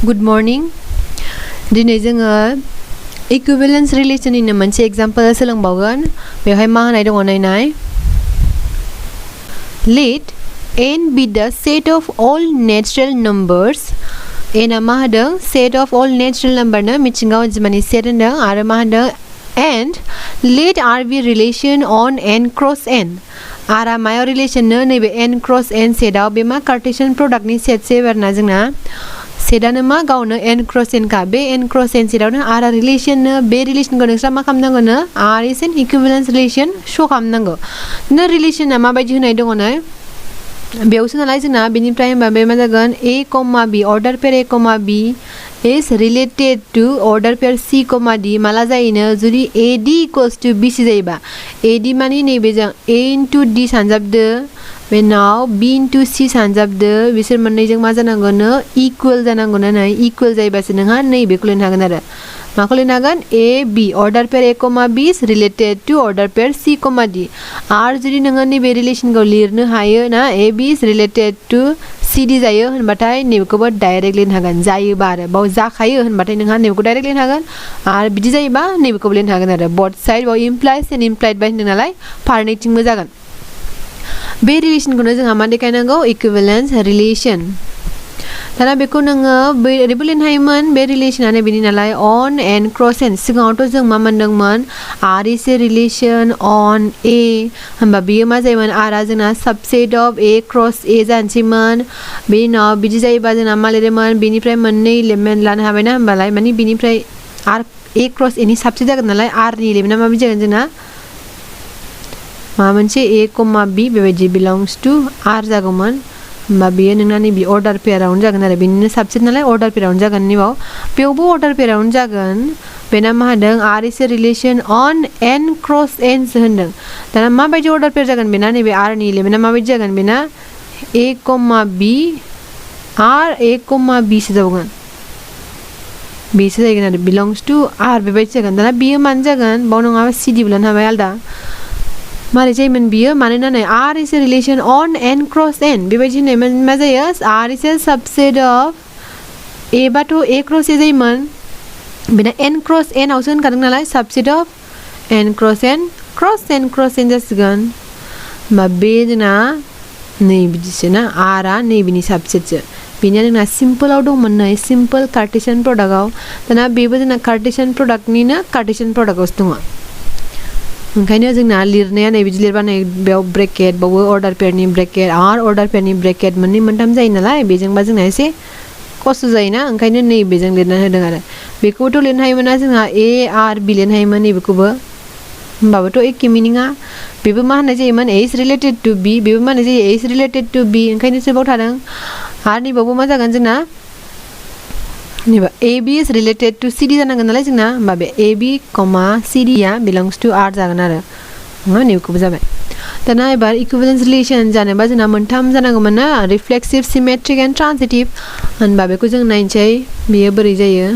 Good morning. दिनै जोङो equivalence relation नि मोनसे example सोलोंबावगोन. बेवहाय मा होनाय दङ नायनाय. Let n be the set of all natural numbers. n मा होदों? Set of all natural number नो मिथिंगा अनजिमानि set होनदों आरो मा होनदों? And let r be relation on n cross n. r आ मायाव relation नो नैबे n cross n सेटआव बे मा कार्टेशियन प्रडाक्टनि सेट से आरोना जोंना सेटआनो मा गावनो n cross n का बे n cross n सेटआवनो r आ रिलेशन नो बे रिलेशनखौ नोंस्रा मा खालामनांगौ नो r is an equivalence relation show खालामनांगौ नो रिलेशना माबायदि होनाय दङ नो बेयावसो नालाय जोंना बेनिफ्राय होनबा बे मा जागोन a, b order pair a, b is related to order pair c, d माला जायोनो जुदि ad equals to bc जायोबा ad माने नैबे जों a into d सानजाबदो बेनाव b into c सानजाबदो बिसोर मोननैजों मा जानांगौ नो इक्वल जानांगौ ना नै इक्वल जायोबासो नोंहा नैबेखौ लिरनो हागोन आरो माखौ लिरनो हागोन a b order pair a, b is related to order pair c, d आरो जुदि नोङो नैबे रिलेशनखौ लिरनो हायो ना a b is related to c d जायो होनबाथाय नैबेखौबो डाइरेक्ट लिरनो हागोन जायोबा आरो बाव जाखायो होनबाथाय नोंहा नैबेखौ डाइरेक्ट लिरनो हागोन आरो बिदि जायोबा नैबेखौबो लिरनो हागोन आरो बोथ साइड बाव इमप्लाइज एन्ड इमप्लाइड बाय होनदों नालाय फारनैथिंबो जागोन बे रिलेशनखौनो जोंहा मा देखायनांगौ इक्विवेलेन्स रिलेशन दाना बेखौ नोङो ओरैबो लिरनो हायोमोन बे रिलेशनानो बेनि नालाय अन एन क्रस एन सिगाङावथ' जों मा मोनदोंमोन R is a relation on A होमबा बेयो मा जायोमोन आरआ जोंना subset of A cross A जानोसैमोन बेनि उनाव बिदि जायोबा जोंना मा लिरोमोन बेनिफ्राय मोननै इलिमेन्ट लानो हाबायना होमबालाय माने बेनिफ्राय आर ए क्रस ए नि सबसेट जागोन नालाय आरनि इलिमेन्टआ माबायदि जागोन जोंना माबा मोनसे a, b बेबायदि बिलंस टु r जागौमोन होमबा बेयो नोंना नैबे अर्डार पेयारावनो जागोन आरो बेनिनो साबसेट नालाय अर्डार पेयारावनो जागोन नैबाव बेयावबो अर्डार पेयारावनो जागोन बेना मा होनदों r is a relation on n cross n सो होनदों दाना माबायदि अर्डार पेयार जागोन बेना नैबे r नि इलिमेन्टआ माबायदि जागोन बेना a, b r a, b सो जागोन बेसो जागोन आरो बिलंस टु r बेबायदि जागोन दाना बेयो मानो जागोन बाव नङाबा c d लानो हाबाय आलदा मारै जायोमोन बियो मानोना नै r is a relation on n cross n बेबायदि होननाय मा जायो r is a subset of a बाथ' a क्रस a जायोमोन बेना n क्रस n आवसो होनखादों नालाय subset of n cross n जासिगोन होमबा बे जोंना नै बिदिसो ना r आ नैबेनि सबसेटसो बेनिया जोंना सिम्पलाव दंमोन नै सिम्पल कार्टेशियन प्रडाक्टआव दाना बेबो जोंना कार्टेशियन प्रडाक्टनिनो कार्टेशियन प्रडाक्टआवसो दङ ओंखायनो जोंना लिरनाया नै बिदि लिरबा नै बेयाव ब्रेकेट बावबो अर्डार पेयारनि ब्रेकेट आरो अर्डार पेयारनि ब्रेकेट मोननै मोनथाम जायो नालाय बेजोंबा जोंना एसे खस्थ' जायोना ओंखायनो नै बेजों लिरना होदों आरो बेखौबोथ' लिरनो हायोमोन ना जोंहा a r b लिरनो हायोमोन नैबेखौबो होमबाबोथ' एखे मिनिङा बेबो मा होननाय जायोमोन a is related to b बेबो मा होननाय जायो a is related to b ओंखायनो सोबाव थादों आरो नैबावबो मा जागोन जोंना नैबा ab is related to cd जानांगोन नालाय जोंना होमबा बे ab, cd uh belongs to r जागोन आरो नैबेखौबो जाबाय दाना एबार इक्विवेलेन्स रिलेशन जानोबा जोंना मोनथाम जानांगौमोन ना रिफ्लेक्सिभ सिमेट्रिक एन्ड ट्रान्सिटिभ होनबा बेखौ जों नायनोसै बेयो बोरै जायो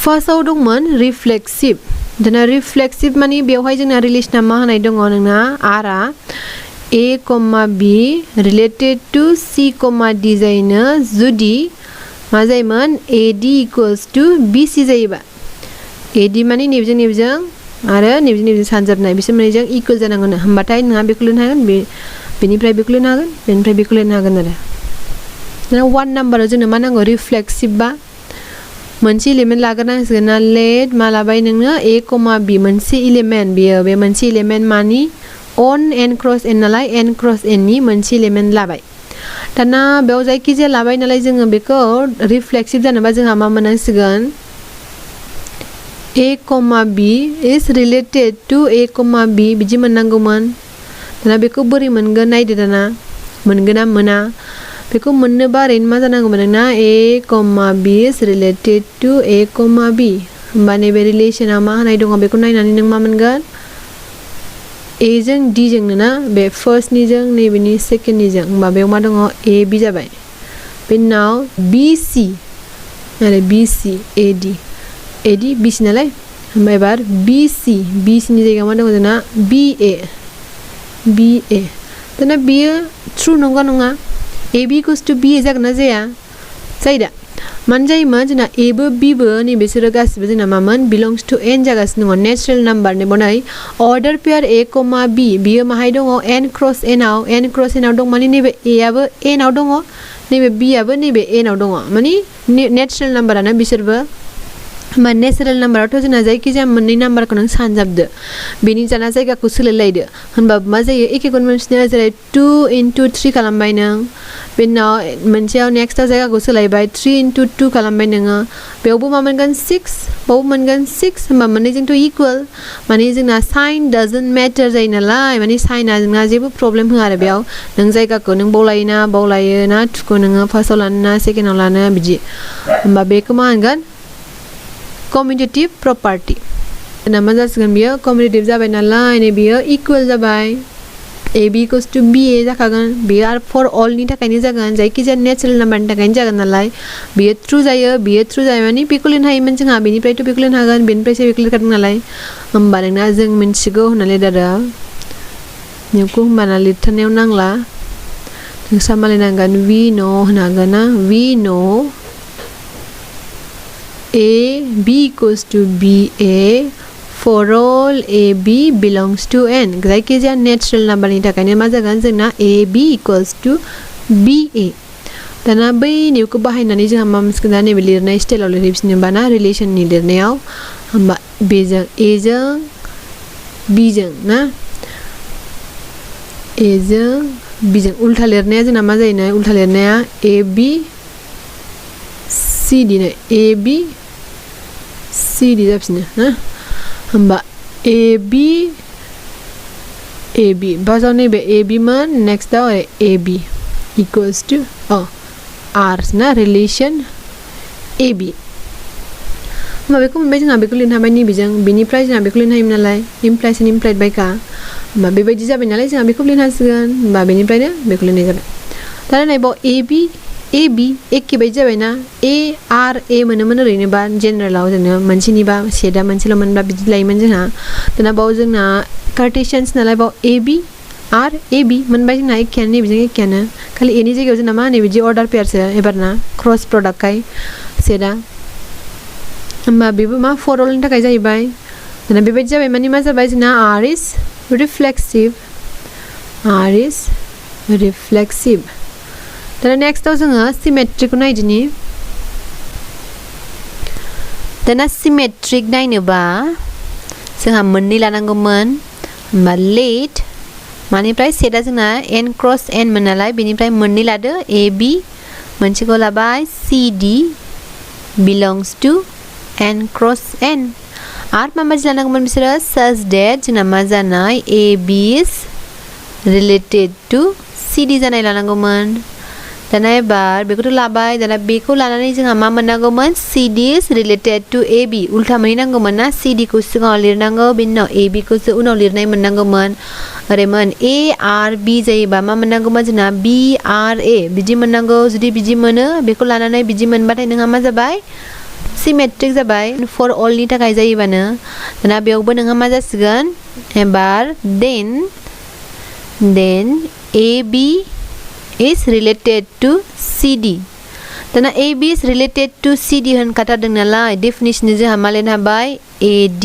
फार्स्टआव दंमोन रिफ्लेक्सिभ दाना रिफ्लेक्सिभ माने बेवहाय जोंना रिलेशना मा होनाय दङ नोंना r uh a, b related to c, d जायोनो जुदि मा जायोमोन ad equals to bc जायोबा ad माने नैबेजों आरो नैबेजों सानजाबनाय बिसोर मोननैजों इक्वल जानांगोन होमबाथाय नोंहा बेखौ लिरनो हागोन बेनिफ्राय बेखौ लिरनो हागोन बेनिफ्राय बेखौ लिरनो हागोन आरो दाना 1 नाम्बाराव जोंनो मा नांगौ रिफ्लेक्सिभ बा मोनसे इलिमेन्ट लाग्रोनांसिगोन ना लेट मा लाबाय नोङो a, b मोनसे इलिमेन्ट बेयो बे मोनसे इलिमेन्ट मानि अन n क्रस n नालाय n क्रस n नि मोनसे इलिमेन्ट लाबाय दाना बेयाव जायखिजाया लाबाय नालाय जोङो बेखौ रिफ्लेक्सिभ जानोबा जोंहा मा मोननांसिगोन a, b is related to a, b बिदि मोननांगौमोन दाना बेखौ बोरै मोनगोन नायदो दाना मोनगोन ना मोना बेखौ मोननोबा ओरैनो मा जानांगौमोन नोंना a, b is related to a, b होमबा नैबे रिलेशना मा होनाय दङ बेखौ नायनानै नों मा मोनगोन a जों d जोंनो ना बे फार्स्टनिजों नैबेनि सेकेन्डनिजों होमबा बेयाव मा दङ a b जाबाय बेनि उनाव b c आरो b c a d b c नालाय होमबा एबार b c नि जायगायाव मा दङ जोंना b a दाना बियो ट्रू नंगौ नङा ab equals to b जागोन ना जाया जायो दा मानो जायोमोन जोंना एबो बिबो नै बिसोरो गासिबो जोंना मामोन बिलंस टु n जागासिनो दङ नेचुरेल नाम्बार ने बनाय अर्डार पेयर a, b बियो माहाय दङ n क्रस n आव दं माने नैबे a आबो n आव दङ नैबे b आबो नैबे n आव दङ माने नेचुरेल नाम्बारानो बिसोरबो मा नेचुरेल नाम्बाराथ' जोंना जायखिजाया मोननै नाम्बारखौ नों सानजाबदो बेनि जाना जायगाखौ सोलायलायदो होनबा मा जायो एखेखौनो मोनफिनो जेरै 2 into 3 खालामबाय नों बेनि उनाव मोनसेयाव नेक्स्टआव जायगाखौ सोलायबाय 3 into 2 खालामबाय नोङो बेयावबो मा मोनगोन 6 बावबो मोनगोन 6 होनबा मोननैजोंथ' इकुवेल माने जोंना साइन डाजन्ट मेटार जायो नालाय माने साइना जोंना जेबो प्रब्लेम होआ आरो बेयाव नों जायगाखौ नों बावलायो ना 2 खौ नोङो फार्स्टआव लानो ना सेकेन्डआव लानो बिदि होनबा बेखौ मा होनगोन कम्यूटेटिव प्रॉपर्टी ना मा जासिगोन बियो कम्यूटेटिव जाबाय नालाय नै बियो इकुवेल जाबाय ab equals to ba जाखागोन बियो आरो फर ऑल नि थाखायनो जागोन जायखिजाया नेचुरेल नाम्बारनि थाखायनो जागोन नालाय बियो ट्रू जायो माने बेखौ लिरनो हायोमोन जोंहा बेनिफ्रायथ' बेखौ लिरनो हागोन बेनिफ्रायसो बेखौ लिरखादों नालाय होमबा नोंना जों मिन्थिगौ होननानै लिरदो नोंखौ होमबाना लिरथारनायाव नांला नोंसा मालायनांगोन we know होनो हागोन ना we know ab equals to ba for all ab belongs to n जायखिजाया नेचुरेल नाम्बारनि थाखायनो मा जागोन जोंना ab equals to ba दाना बै निउखौ बाहायनानै जोंहा मा मोनसिगोन दा नैबे लिरनाय स्टाइलाव लिरहैफिनोबा ना रिलेसननि लिरनायाव होमबा बेजों एजों बिजों ना एजों बिजों उल्था लिरनाया जोंना मा जायो ना उल्था लिरनाया ab cd नै ab cd जाफिनो ना होमबा ab बाजाव नैबे ab मोन नेक्स्टआव ab equals to r ना रिलेशन ab होमबा बेखौ मोनबाय जोंहा बेखौ लिरनो हाबाय नैबेजों बेनिफ्राय जोंहा बेखौ लिरनो हायोमोन नालाय इमप्लाइस एन्ड इमप्लाइड बायखा होमबा बेबायदि जाबाय नालाय जोंहा बेखौ लिरनो हासिगोन होमबा बेनिफ्रायनो बेखौ लिरनाय जाबाय दाना नायबाव ab एखे बायदि जाबायना a r a मोनोमोन ओरैनोबा जेनेरेलाव जोंनो मोनसेनिबा सेटआ मोनसेल' मोनबा बिदि लायोमोन जोंहा दाना बाव जोंना कार्टेशियान्स नालाय बाव ab r ab मोनबाय जोंना एखेयानो नैबेजों एखेयानो खालि a नि जायगायाव जोंना मा नैबिदि अर्डार पेयारसो एबारना क्रस प्रडाक्टखाय सेटआ होमबा बेबो मा फर अलनि थाखाय जाहैबाय दाना बेबायदि जाबाय माने मा जाबाय जोंना r is reflexive दाना नेक्स्टआव जोङो सिमेट्रिकखौ नायदिनि दाना सिमेट्रिक नायनोबा जोंहा मोननै लानांगौमोन होमबा लेट मानिफ्राय सेटआ जोंना n क्रस n मोन नालाय बेनिफ्राय मोननै लादो ab मोनसेखौ लाबाय cd belongs to n cross n आरो माबायदि लानांगौमोन बिसोरो such that जोंना मा जानाय ab is related to cd जानाय लानांगौमोन दाना एबार बेखौथ' लाबाय दाना बेखौ लानानै जोंहा मा मोननांगौमोन cd is related to ab उल्था मोनहैनांगौमोन ना cd खौ सिगाङाव लिरनांगौ बेनि उनाव ab खौसो उनाव लिरनाय मोननांगौमोन ओरैमोन a r b जायोबा मा मोननांगौमोन जोंना b r a बिदि मोननांगौ जुदि बिदि मोनो बेखौ लानानै बिदि मोनबाथाय नोंहा मा जाबाय सिमेट्रिक जाबाय फर अलनि थाखाय जायोबानो दाना बेयावबो नोंहा मा जासिगोन एबार then ab is related to cd दाना ab is related to cd होनखाथारदों नालाय डेफिनिशन जोंहा मा लिरनो हाबाय ad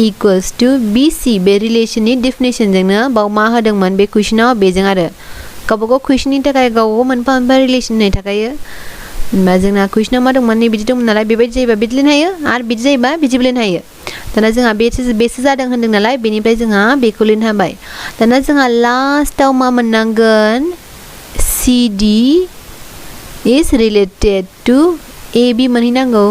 equals to bc बे रिलेशननि डेफिनिशनजोंनो बाव मा होदोंमोन बे कुइसनाव बेजों आरो गावबागाव कुइसननि थाखाय गावबागाव मोनफा मोनफा रिलेशन होननाय थाखायो होनबा जोंना कुइसनाव मा दंमोन नै बिदि दंमोन नालाय बेबायदि जायोबा बिदि लिरनो हायो आरो बिदि जायोबा बिदिबो लिरनो हायो दाना जोंहा बेसो जादों होनदों नालाय बेनिफ्राय जोंहा बेखौ लिरनो हाबाय दाना जोंहा लास्टआव मा मोननांगोन cd is related to ab मोनहैनांगौ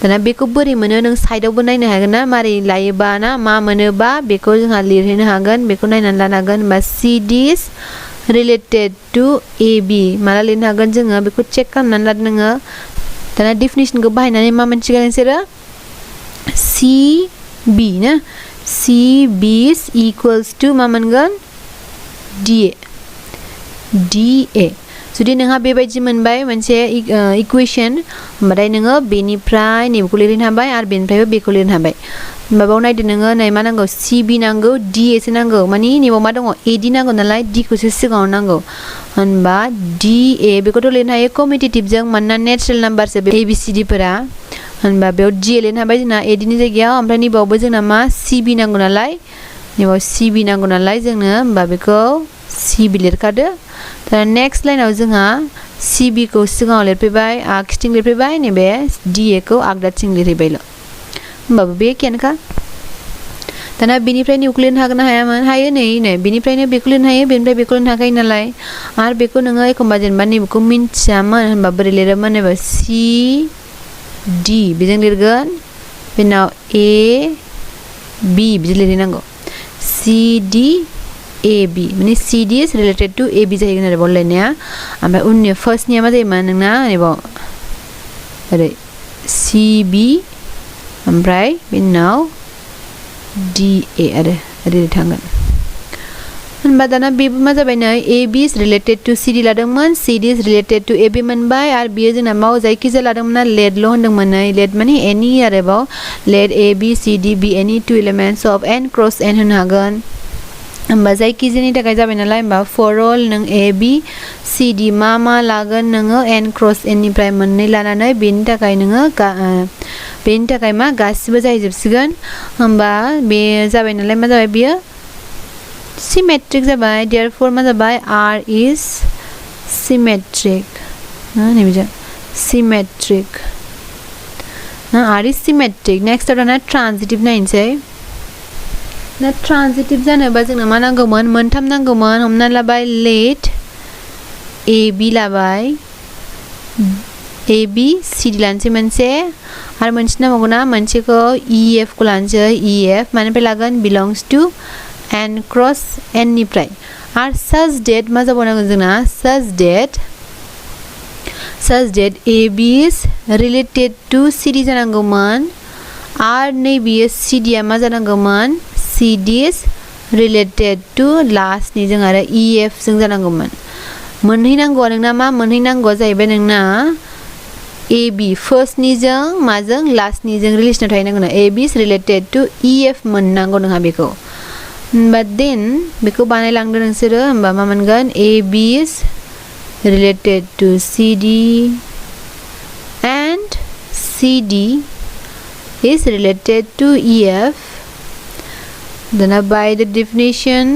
दाना बेखौ बोरै मोनो नों साइडआवबो नायनो हागोन ना मारै लायोबा ना मा मोनोबा बेखौ जोंहा लिरहैनो हागोन बेखौ नायनानै लानो हागोन होनबा cd is related to ab माला लिरनो हागोन जोङो बेखौ चेक खालामनानै लादो नोङो दाना डेफिनिशनखौ बाहायनानै मा मोनसिगोन नोंसोरो cb ना cb is equals to मा मोनगोन da जुदि नोंहा बेबायदि मोनबाय मोनसे इकुवेशन होमबाथाय नोङो बेनिफ्राय नैबेखौ लिरनो हाबाय आरो बेनिफ्रायबो बेखौ लिरनो हाबाय होमबा बाव नायदो नोङो नै मा नांगौ CB नांगौ DA सो नांगौ माने नैबाव मा दङ AD नांगौ नालाय D खौसो सिगाङाव नांगौ होनबा DA बेखौथ' लिरनो हायो कमिटेटिभजों मानोना नेचुरेल नाम्बारसो बे ABCD फोरा होनबा बेयाव DA लिरनो हाबाय जोंना AD नि जायगायाव ओमफ्राय नैबावबो जोंना मा CB नांगौ नालाय नैबाव CB नांगौ नालाय जोंनो होमबा बेखौ CB लिरखादो दा नेक्स्ट लाइनाव जोंहा CB खौ सिगाङाव लिरफैबाय आगसिथिं लिरफैबाय नैबे DA खौ आगदाथिं लिरहैबायल' होमबाबो बे एखेयानोखा दाना बेनिफ्राय नैखौ लिरनो हागोन ना हायामोन हायो नै बेनिफ्रायनो बेखौ लिरनो हायो बेनिफ्राय बेखौ लिरनो हाखायो नालाय आरो बेखौ नोङो एखमबा जेनेबा नैबेखौ मिन्थियामोन होनबा बोरै लिरोमोन नैबे CD बेजों लिरगोन बेनि उनाव AB बिदि लिरहैनांगौ CD AB माने CD is related to AB जाहैगोन आरो बाव लिरनाया ओमफ्राय उननि फार्स्टनिया मा जायोमोन नोंना नैबाव ओरै CB ओमफ्राय बेनि उनाव DA आरो ओरै थांगोन होनबा दाना बेबो मा जाबाय नै AB is related to CD लादोंमोन CD is related to AB मोनबाय आरो बेयो जोंना माव जायखिजाया लादोंमोन ना लेटल' होनदोंमोन नै लेट माने any आरोबाव let ABCD be any two elements of n cross n होनो हागोन होमबा जायखिजायानि थाखाय जाबाय नालाय होमबा for all नों ABCD मा लागोन नोङो n cross n निफ्राय मोननै लानानै बेनि थाखाय नोङो बेनि थाखाय मा गासिबो जाहैजोबसिगोन होमबा बे जाबाय नालाय मा जाबाय बियो symmetric जाबाय therefore मा जाबाय R is symmetric नैबेजों symmetric R is symmetric next दाना transitive नायनोसै ना ट्रान्जिटिभ जानोबा जोंनो मा नांगौमोन मोनथाम नांगौमोन हमना लाबाय लेट AB लाबाय ABCD लानोसै मोनसे आरो मोनसे नांबावगौ ना मोनसेखौ EF खौ लानोसै EF मानिफ्राय लागोन belongs to n cross n निफ्राय आरो such that मा जाबावनांगोन जोंना such that AB is related to CD जानांगौमोन आरो नैबेयो CD आ मा जानांगौमोन CD is related to last नि जों आरो EF जों जानांगौमोन मोनहैनांगौआ नोंना मा मोनहैनांगौआ जाहैबाय नोंना AB first निजों माजों last निजों रिलेसन थाहैनांगौ AB is related to EF मोननांगौ नोंहा बेखौ होनबा देन बेखौ बानायलांदो नोंसोरो होनबा मा मोनगोन AB is related to CD and CD is related to EF then by the definition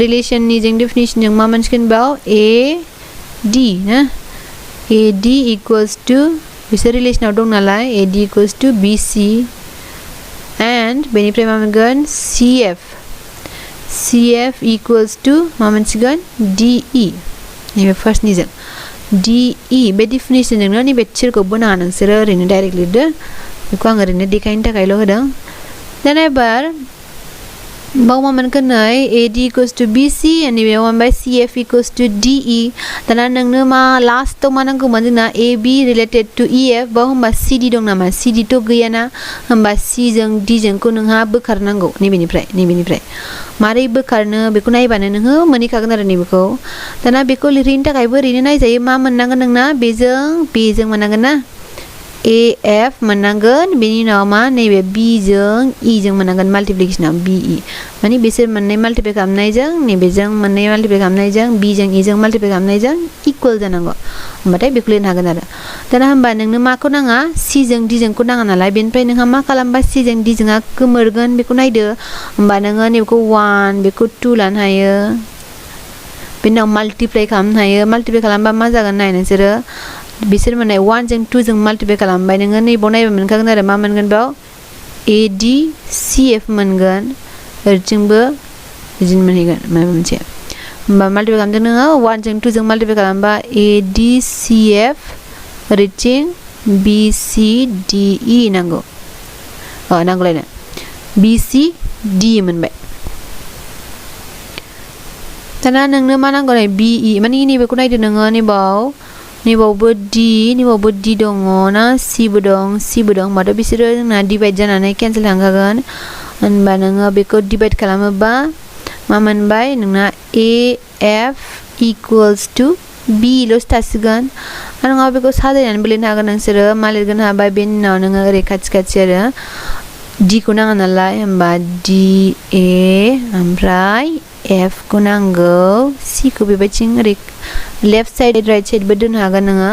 relation नि जों definition जों मा मोनसिगोन बाव AD ना AD equals to बिसोर रिलेसनाव दं नालाय AD equals to BC and बेनिफ्राय मा मोनगोन CF equals to मा मोनसिगोन DE नैबे फार्स्ट निजों DE बे definition जोंनो नैबे थिरखौ बोनाङा नोंसोरो ओरैनो डाइरेक्ट लिरदो बेखौ आं ओरैनो देखायनो थाखायल' होदों दाना एबार बाव मा मोनगोन नै AD equals to BC and बेयाव मोनबाय CF equals to DE दाना नोंनो मा लास्टआव मा नांगौमोन जोंना AB related to EF बाव होमबा CD दं नामा CD थ' गैयाना होमबा C जों D जोंखौ नोंहा बोखारनांगौ नैबेनिफ्राय मारै बोखारनो बेखौ नायबानो नोङो मोनहैखागोन आरो नैबेखौ दाना बेखौ लिरहैनो थाखायबो ओरैनो नायजायो मा मोननांगोन नोंना बेजों मोननांगोन ना AF मोननांगोन बेनि उनाव मा नैबे B जों E जों मोननांगोन माल्टिप्लिकेशनाव BE माने बिसोर मोननै माल्टिप्लाइ खालामनायजों नैबेजों मोननै माल्टिप्लाइ खालामनायजों B जों E जों माल्टिप्लाइ खालामनायजों इकुवेल जानांगौ होमबाथाय बेखौ लिरनो हागोन आरो दाना होमबा नोंनो माखौ नाङा C जों D जोंखौ नाङा नालाय बेनिफ्राय नोंहा मा खालामबा C जों D जोंआ गोमोरगोन बेखौ नायदो होमबा नोङो नैबेखौ 1 बेखौ 2 लानो हायो बेनि उनाव माल्टिप्लाइ खालामनो हायो माल्टिप्लाइ खालामबा मा जागोन नाय नोंसोरो बिसोर मोननाय 1 जों 2 जों माल्टिप्लाइ खालामबाय नोङो नैबाव नायबा मोनखागोन आरो मा मोनगोन बाव ADCF मोनगोन ओरैथिंबो बिदिनो मोनहैगोन माबा मोनसे होमबा माल्टिप्लाइ खालामदों नोङो 1 जों 2 जों माल्टिप्लाइ खालामबा ADCF ओरैथिं BCDE नांगौ नांगौलायनो BCD मोनबाय दाना नोंनो मा नांगौ नै BE माने नैबेखौ नायदो नोङो नैबावबो D दङ ना Cबो दं होमबाथ' बिसोरो जोंना डिभाइड जानानै केन्सेल थांखागोन होनबा नोङो बेखौ डिभाइड खालामोबा मा मोनबाय नोंना AF equals to B ल'सो थासिगोन आरो नङाबा बेखौ साजायनानैबो लिरनो हागोन नोंसोरो मा लिरगोन हाबाय बेनि उनाव नोङो ओरै खाथि खाथि आरो D खौ नाङा नालाय होमबा D A ओमफ्राय F खौ नांगौ C खौ बेबायदिं ओरै लेफ्ट साइड राइट साइडबो दोननो हागोन नोङो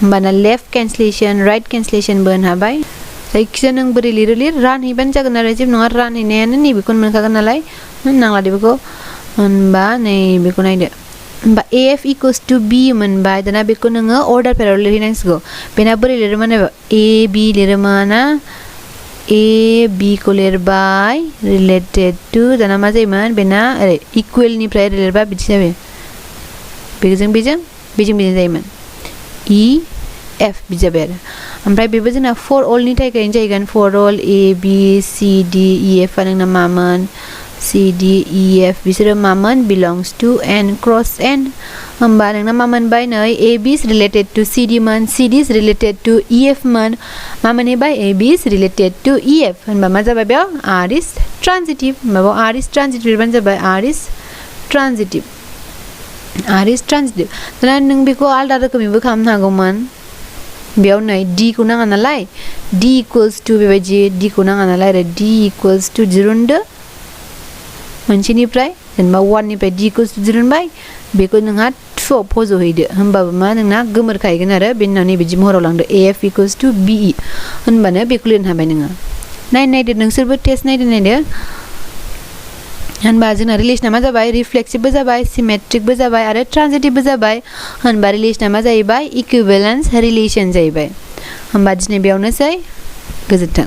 होमबाना लेफ्ट कैंसलेशन राइट कैंसलेशनबो होनो हाबाय जायखिजाया नों बोरै लिरो लिर रानहैबानो जागोन आरो जेबो नङा रानहैनायानो नैबेखौनो मोनखागोन नालाय नांला दे बेखौ होनबा नैबेखौ नायदो होमबा AF equals to B मोनबाय दाना बेखौ नोङो अर्डार पेराव लिरहैनांसिगौ बेना बोरै लिरोमोन A B लिरोमोन ना A B खौ लिरबाय रिलेटेड टू दाना मा जायोमोन बेना ओरै इक्वेलनिफ्राय ओरै लिरबा बिदि जाबाय बेजों जायोमोन E F बिदि जाबाय आरो ओमफ्राय बेबो जोंना फर अलनि थाखायनो जाहैगोन फर अल A B C D E F आ नोंना मामोन C D E F बिसोरो मामोन belongs to N cross N होमबा नोंना मा मोनबाय नै A B is related to C D मोन C D is related to E F मोन मा मोनहैबाय A B is related to E F होनबा मा जाबाय बेयाव R is transitive होनबा बेयाव R is transitive लिरबानो जाबाय R is transitive दाना नों बेखौ आलदा रोखोमैबो खालामनो हागौमोन बेयाव नै D खौ नाङा नालाय D equals to बेबायदि D खौ नाङा नालाय आरो D equals to दिरुनदो मोनसेनिफ्राय जेनेबा 1 निफ्राय D equals to दिरुनबाय बेखौ नोंहा 2 आव फज'हैदो होमबाबो मा नोंना गोमोरखायगोन आरो बेनि उनाव नैबिदि महराव लांदो AF equals to BE होनबानो बेखौ लिरनो हाबाय नोङो नायदो नोंसोरबो टेस्ट नायदो होनबा जोंना रिलेशना मा जाबाय रिफ्लेक्सिभबो जाबाय सिमेट्रिकबो जाबाय आरो ट्रान्जिटिभबो जाबाय होनबा रिलेशना मा जाहैबाय इक्विवेलेंस रिलेशन जाहैबाय होनबा दिनै बेयावनोसै गोजोन्थों